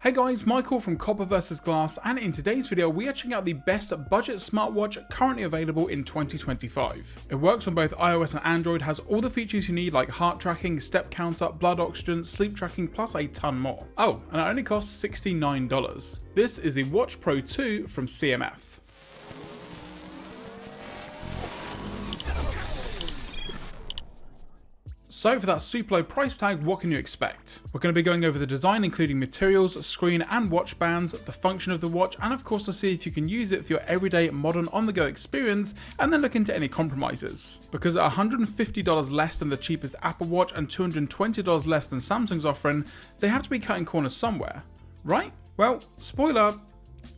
Hey guys, Michael from Copper vs Glass, and in today's video we are checking out the best budget smartwatch currently available in 2025. It works on both iOS and Android, has all the features you need like heart tracking, step counter, blood oxygen, sleep tracking, plus a ton more. Oh, and it only costs $69. This is the Watch Pro 2 from CMF. So for that super low price tag, what can you expect? We're going to be going over the design, including materials, screen and watch bands, the function of the watch, and of course to see if you can use it for your everyday modern on-the-go experience, and then look into any compromises. Because at $150 less than the cheapest Apple Watch and $220 less than Samsung's offering, they have to be cutting corners somewhere, right? Well, spoiler,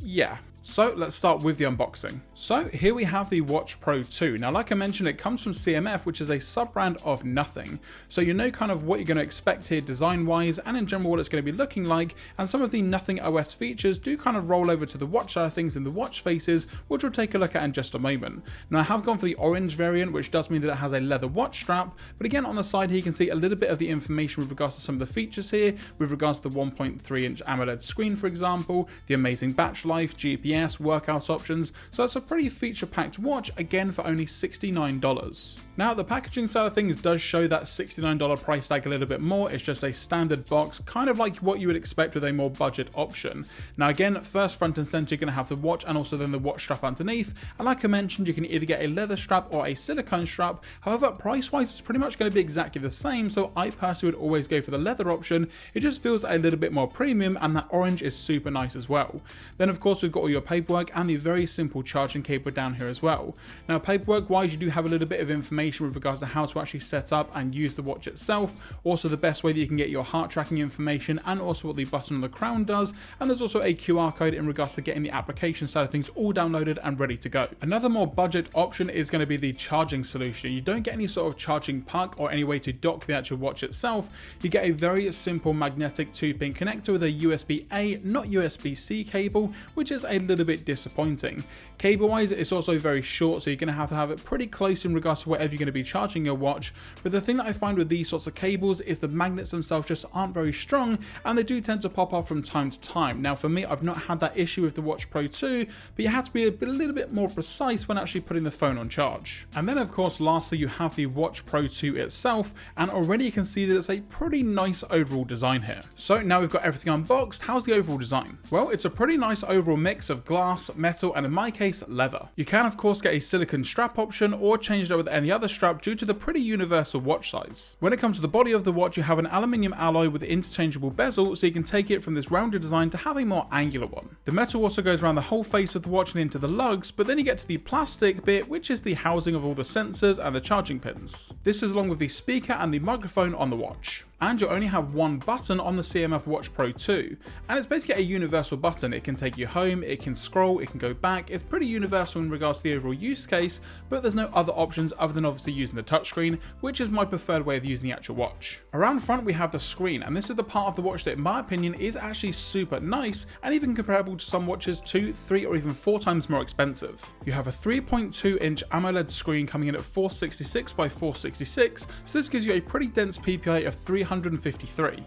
yeah. So let's start with the unboxing. So here we have the Watch Pro 2. Now like I mentioned, it comes from CMF, which is a sub-brand of Nothing. So you know kind of what you're going to expect here design wise and in general what it's going to be looking like, and some of the Nothing OS features do kind of roll over to the watch side of things in the watch faces, which we'll take a look at in just a moment. Now I have gone for the orange variant, which does mean that it has a leather watch strap, but again on the side here you can see a little bit of the information with regards to some of the features here, with regards to the 1.3-inch AMOLED screen for example, the amazing battery life, GPS, workout options, so it's a pretty feature-packed watch, again for only $69. Now the packaging side of things does show that $69 price tag a little bit more. It's just a standard box, kind of like what you would expect with a more budget option. Now again, first front and center you're going to have the watch and also then the watch strap underneath, and like I mentioned you can either get a leather strap or a silicone strap. However, price wise it's pretty much going to be exactly the same, so I personally would always go for the leather option. It just feels a little bit more premium, and that orange is super nice as well. Then of course we've got all your paperwork and the very simple charging cable down here as well. Now paperwork wise you do have a little bit of information with regards to how to actually set up and use the watch itself, also the best way that you can get your heart tracking information, and also what the button on the crown does, and there's also a QR code in regards to getting the application side of things all downloaded and ready to go. Another more budget option is going to be the charging solution. You don't get any sort of charging puck or any way to dock the actual watch itself. You get a very simple magnetic 2-pin connector with a USB-A, not USB-C cable, which is a little bit disappointing. Cable wise it's also very short, so you're going to have it pretty close in regards to whatever you're going to be charging your watch, but the thing that I find with these sorts of cables is the magnets themselves just aren't very strong, and they do tend to pop off from time to time. Now for me, I've not had that issue with the Watch Pro 2, but you have to be a little bit more precise when actually putting the phone on charge. And then of course lastly you have the Watch Pro 2 itself, and already you can see that it's a pretty nice overall design here. So now we've got everything unboxed, how's the overall design? Well, it's a pretty nice overall mix of glass, metal, and in my case leather. You can of course get a silicone strap option or change it with any other strap due to the pretty universal watch size. When it comes to the body of the watch, you have an aluminium alloy with interchangeable bezel, so you can take it from this rounded design to have a more angular one. The metal also goes around the whole face of the watch and into the lugs, but then you get to the plastic bit, which is the housing of all the sensors and the charging pins. This is along with the speaker and the microphone on the watch. And you'll only have one button on the CMF Watch Pro 2, and it's basically a universal button. It can take you home, it can scroll, it can go back. It's pretty universal in regards to the overall use case, but there's no other options other than obviously using the touchscreen, which is my preferred way of using the actual watch. Around front we have the screen, and this is the part of the watch that in my opinion is actually super nice and even comparable to some watches 2, 3 or even 4 times more expensive. You have a 3.2-inch AMOLED screen coming in at 466 by 466, so this gives you a pretty dense PPI of 353.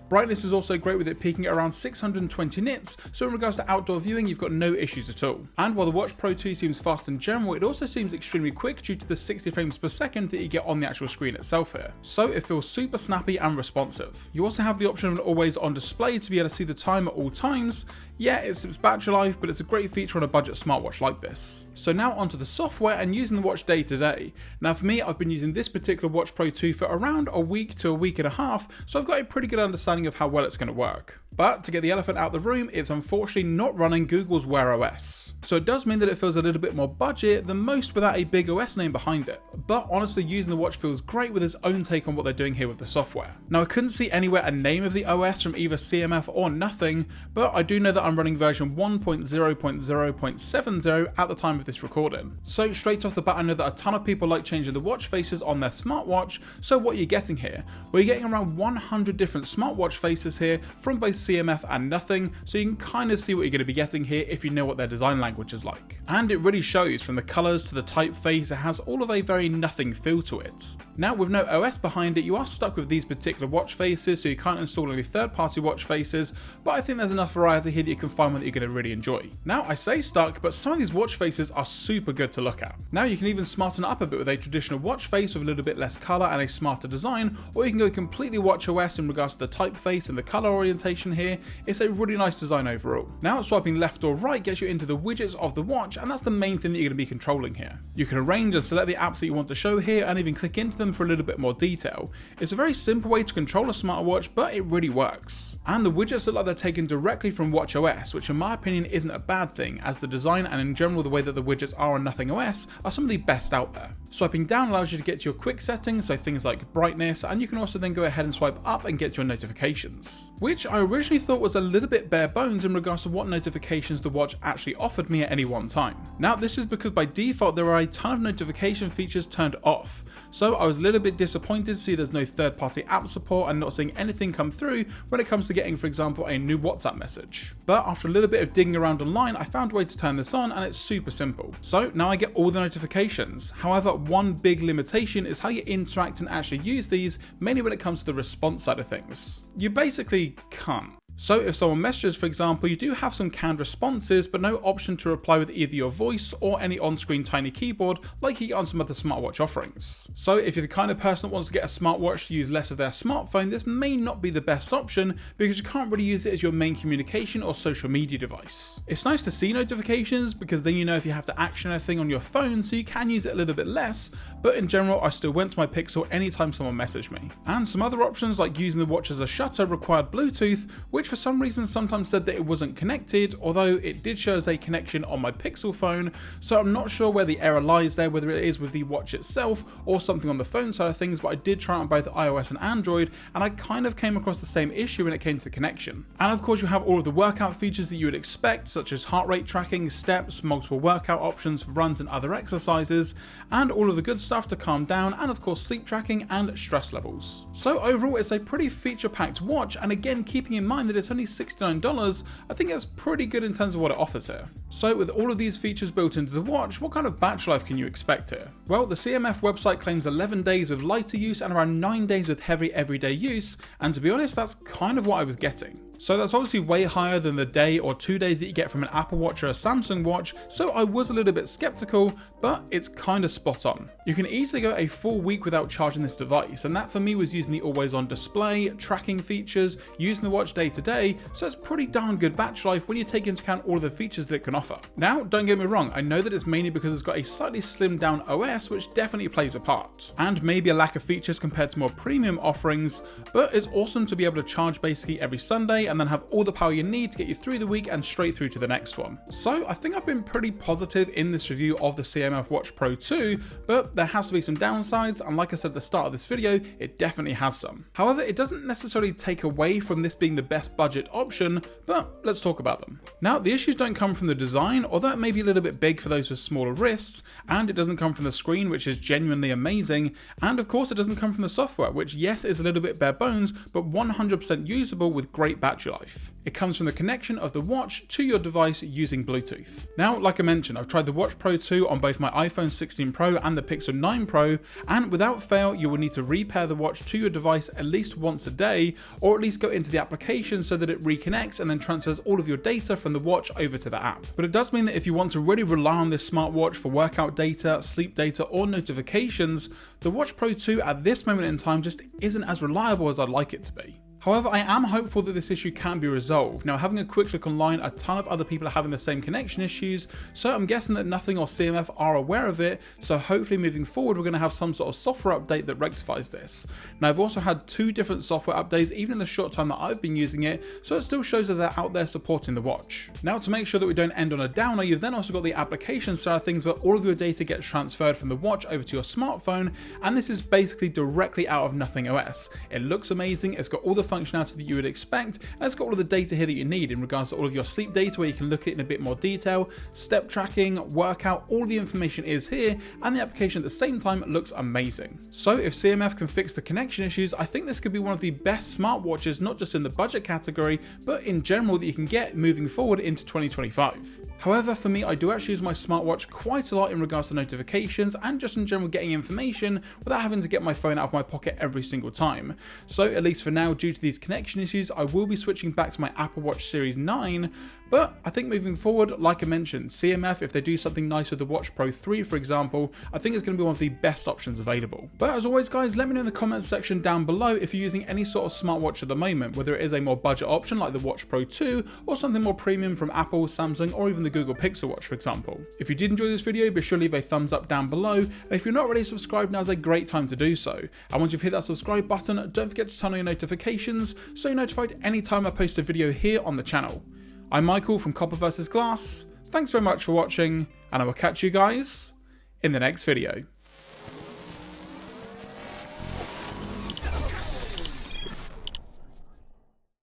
Brightness is also great with it peaking at around 620 nits, so in regards to outdoor viewing you've got no issues at all. And while the Watch Pro 2 seems fast in general, it also seems extremely quick due to the 60 frames per second that you get on the actual screen itself here. So it feels super snappy and responsive. You also have the option of an always on display to be able to see the time at all times. Yeah, it's battery life, but it's a great feature on a budget smartwatch like this. So now onto the software and using the watch day to day. Now for me, I've been using this particular Watch Pro 2 for around a week to a week and a half, so I've got a pretty good understanding of how well it's going to work. But to get the elephant out the room, it's unfortunately not running Google's Wear OS. So it does mean that it feels a little bit more budget than most without a big OS name behind it. But honestly, using the watch feels great with its own take on what they're doing here with the software. Now I couldn't see anywhere a name of the OS from either CMF or Nothing, but I do know that I'm running version 1.0.0.70 at the time of this recording. So straight off the bat I know that a ton of people like changing the watch faces on their smartwatch, so what you're getting here? Well, you're getting around 100 different smartwatch faces here from both CMF and Nothing, so you can kind of see what you're going to be getting here if you know what their design language is like. And it really shows, from the colours to the typeface, it has all of a very Nothing feel to it. Now with no OS behind it, you are stuck with these particular watch faces, so you can't install any third-party watch faces, but I think there's enough variety here that you can find one that you're going to really enjoy. Now I say stuck, but some of these watch faces are super good to look at. Now you can even smarten it up a bit with a traditional watch face with a little bit less colour and a smarter design, or you can go completely watch OS in regards to the typeface and the colour orientation here. It's a really nice design overall. Now swiping left or right gets you into the widgets of the watch, and that's the main thing that you're going to be controlling here. You can arrange and select the apps that you want to show here and even click into them for a little bit more detail. It's a very simple way to control a smartwatch, but it really works. And the widgets look like they're taken directly from watchOS, which in my opinion isn't a bad thing, as the design and in general the way that the widgets are on Nothing OS are some of the best out there. Swiping down allows you to get to your quick settings, so things like brightness, and you can also then go ahead and swipe up and get your notifications, which I originally thought was a little bit bare bones in regards to what notifications the watch actually offered me at any one time. Now this is because by default there are a ton of notification features turned off, so I was a little bit disappointed to see there's no third-party app support and not seeing anything come through when it comes to getting, for example, a new WhatsApp message. But after a little bit of digging around online, I found a way to turn this on, and it's super simple. So now I get all the notifications. However, one big limitation is how you interact and actually use these, mainly when it comes to the response side of things. You basically can't. So if someone messages, for example, you do have some canned responses, but no option to reply with either your voice or any on-screen tiny keyboard like you get on some other smartwatch offerings. So if you're the kind of person that wants to get a smartwatch to use less of their smartphone, this may not be the best option because you can't really use it as your main communication or social media device. It's nice to see notifications because then you know if you have to action anything on your phone, so you can use it a little bit less, but in general I still went to my Pixel anytime someone messaged me. And some other options like using the watch as a shutter required Bluetooth, which for some reason sometimes said that it wasn't connected, although it did show as a connection on my Pixel phone, so I'm not sure where the error lies there, whether it is with the watch itself or something on the phone side of things, but I did try it on both iOS and Android, and I kind of came across the same issue when it came to the connection. And of course you have all of the workout features that you would expect, such as heart rate tracking, steps, multiple workout options for runs and other exercises, and all of the good stuff to calm down, and of course sleep tracking and stress levels. So overall it's a pretty feature-packed watch, and again keeping in mind that it's only $69, I think that's pretty good in terms of what it offers here. So with all of these features built into the watch, what kind of battery life can you expect here? Well, the CMF website claims 11 days with lighter use and around 9 days with heavy everyday use, and to be honest, that's kind of what I was getting. So that's obviously way higher than the day or 2 days that you get from an Apple Watch or a Samsung Watch, so I was a little bit skeptical, but it's kind of spot on. You can easily go a full week without charging this device, and that for me was using the always on display, tracking features, using the watch day to day, so it's pretty darn good battery life when you take into account all of the features that it can offer. Now, don't get me wrong, I know that it's mainly because it's got a slightly slimmed down OS, which definitely plays a part, and maybe a lack of features compared to more premium offerings, but it's awesome to be able to charge basically every Sunday and then have all the power you need to get you through the week and straight through to the next one. So I think I've been pretty positive in this review of the CMF Watch Pro 2, but there has to be some downsides, and like I said at the start of this video, it definitely has some. However, it doesn't necessarily take away from this being the best budget option, but let's talk about them. Now, the issues don't come from the design, although it may be a little bit big for those with smaller wrists, and it doesn't come from the screen, which is genuinely amazing, and of course it doesn't come from the software, which yes is a little bit bare bones, but 100% usable with great battery life. It comes from the connection of the watch to your device using Bluetooth. Now, like I mentioned, I've tried the Watch Pro 2 on both my iPhone 16 Pro and the Pixel 9 Pro, and without fail, you will need to repair the watch to your device at least once a day, or at least go into the application so that it reconnects and then transfers all of your data from the watch over to the app. But it does mean that if you want to really rely on this smartwatch for workout data, sleep data, or notifications, the Watch Pro 2 at this moment in time just isn't as reliable as I'd like it to be. However, I am hopeful that this issue can be resolved. Now, having a quick look online, a ton of other people are having the same connection issues, so I'm guessing that Nothing or CMF are aware of it, so hopefully moving forward we're going to have some sort of software update that rectifies this. Now, I've also had 2 different software updates even in the short time that I've been using it, so it still shows that they're out there supporting the watch. Now, to make sure that we don't end on a downer, you've then also got the application side of things where all of your data gets transferred from the watch over to your smartphone, and this is basically directly out of Nothing OS. It looks amazing, it's got all the functionality that you would expect, and it's got all of the data here that you need in regards to all of your sleep data, where you can look at it in a bit more detail, step tracking, workout, all the information is here, and the application at the same time looks amazing. So if CMF can fix the connection issues, I think this could be one of the best smartwatches, not just in the budget category, but in general that you can get moving forward into 2025. However, for me, I do actually use my smartwatch quite a lot in regards to notifications and just in general getting information without having to get my phone out of my pocket every single time. So at least for now, due to these connection issues, I will be switching back to my Apple Watch Series 9, but I think moving forward, like I mentioned, CMF, if they do something nice with the Watch Pro 3, for example, I think it's going to be one of the best options available. But as always, guys, let me know in the comments section down below if you're using any sort of smartwatch at the moment, whether it is a more budget option like the Watch Pro 2 or something more premium from Apple, Samsung, or even the Google Pixel Watch, for example. If you did enjoy this video, be sure to leave a thumbs up down below, and if you're not already subscribed, now is a great time to do so. And once you've hit that subscribe button, don't forget to turn on your notifications so you're notified anytime I post a video here on the channel. I'm Michael from Copper vs Glass, thanks very much for watching, and I will catch you guys in the next video.